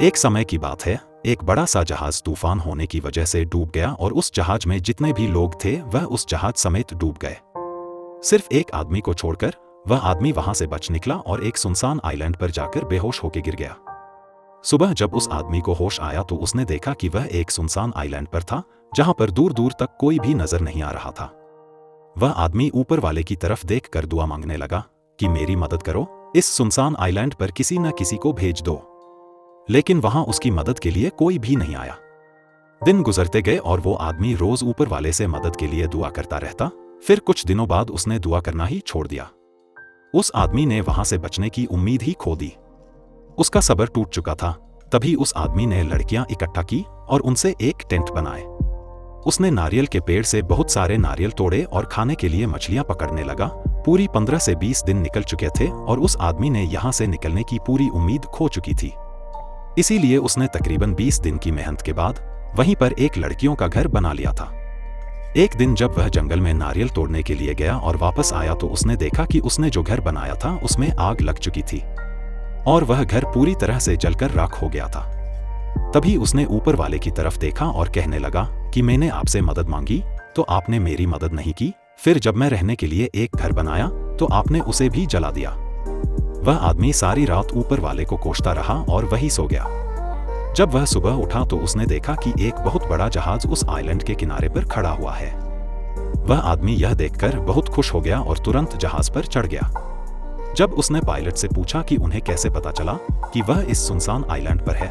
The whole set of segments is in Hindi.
एक समय की बात है, एक बड़ा सा जहाज तूफान होने की वजह से डूब गया और उस जहाज में जितने भी लोग थे वह उस जहाज समेत डूब गए। सिर्फ एक आदमी को छोड़कर वह आदमी वहां से बच निकला और एक सुनसान आइलैंड पर जाकर बेहोश होकर गिर गया। सुबह जब उस आदमी को होश आया तो उसने देखा कि वह एक सुनसान आइलैंड पर था जहां पर दूर दूर तक कोई भी नजर नहीं आ रहा था। वह आदमी ऊपर वाले की तरफ देखकर दुआ मांगने लगा कि मेरी मदद करो, इस सुनसान आइलैंड पर किसी न किसी को भेज दो। लेकिन वहां उसकी मदद के लिए कोई भी नहीं आया। दिन गुजरते गए और वो आदमी रोज ऊपर वाले से मदद के लिए दुआ करता रहता। फिर कुछ दिनों बाद उसने दुआ करना ही छोड़ दिया। उस आदमी ने वहां से बचने की उम्मीद ही खो दी। उसका सब्र टूट चुका था। तभी उस आदमी ने लड़कियां इकट्ठा की और उनसे एक टेंट बनाए। उसने नारियल के पेड़ से बहुत सारे नारियल तोड़े और खाने के लिए मछलियां पकड़ने लगा। पूरी 15 से 20 दिन निकल चुके थे और उस आदमी ने यहां से निकलने की पूरी उम्मीद खो चुकी थी। इसीलिए उसने तकरीबन 20 दिन की मेहनत के बाद वहीं पर एक लड़कियों का घर बना लिया था। एक दिन जब वह जंगल में नारियल तोड़ने के लिए गया और वापस आया तो उसने देखा कि उसने जो घर बनाया था उसमें आग लग चुकी थी और वह घर पूरी तरह से जलकर राख हो गया था। तभी उसने ऊपर वाले की तरफ देखा और कहने लगा कि मैंने आपसे मदद मांगी तो आपने मेरी मदद नहीं की। फिर जब मैं रहने के लिए एक घर बनाया तो आपने उसे भी जला दिया। वह आदमी सारी रात ऊपर वाले को कोसता रहा और वही सो गया। जब वह सुबह उठा तो उसने देखा कि एक बहुत बड़ा जहाज उस आइलैंड के किनारे पर खड़ा हुआ है। वह आदमी यह देखकर बहुत खुश हो गया और तुरंत जहाज पर चढ़ गया। जब उसने पायलट से पूछा कि उन्हें कैसे पता चला कि वह इस सुनसान आइलैंड पर है,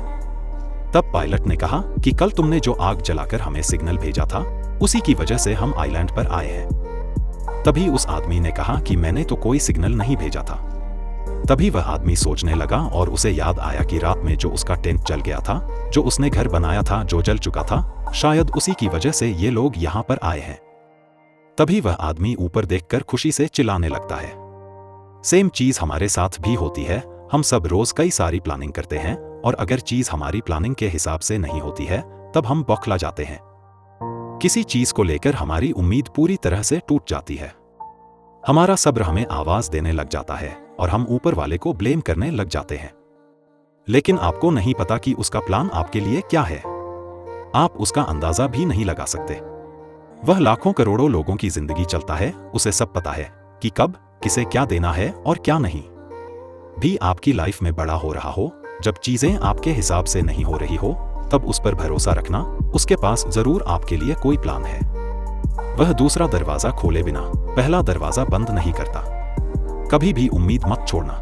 तब पायलट ने कहा कि कल तुमने जो आग जलाकर हमें सिग्नल भेजा था उसी की वजह से हम आइलैंड पर आए हैं। तभी उस आदमी ने कहा कि मैंने तो कोई सिग्नल नहीं भेजा था। तभी वह आदमी सोचने लगा और उसे याद आया कि रात में जो उसका टेंट जल गया था, जो उसने घर बनाया था जो जल चुका था, शायद उसी की वजह से ये लोग यहाँ पर आए हैं। तभी वह आदमी ऊपर देखकर खुशी से चिल्लाने लगता है। सेम चीज हमारे साथ भी होती है। हम सब रोज कई सारी प्लानिंग करते हैं और अगर चीज हमारी प्लानिंग के हिसाब से नहीं होती है तब हम बौखला जाते हैं। किसी चीज को लेकर हमारी उम्मीद पूरी तरह से टूट जाती है। हमारा सब्र हमें आवाज देने लग जाता है और हम ऊपर वाले को ब्लेम करने लग जाते हैं। लेकिन आपको नहीं पता कि उसका प्लान आपके लिए क्या है। आप उसका अंदाजा भी नहीं लगा सकते। वह लाखों करोड़ों लोगों की जिंदगी चलता है, उसे सब पता है कि कब किसे क्या देना है और क्या नहीं। भी आपकी लाइफ में बड़ा हो रहा हो, जब चीजें आपके हिसाब से नहीं हो रही हो तब उस पर भरोसा रखना, उसके पास जरूर आपके लिए कोई प्लान है। वह दूसरा दरवाजा खोले बिना पहला दरवाजा बंद नहीं करता। कभी भी उम्मीद मत छोड़ना।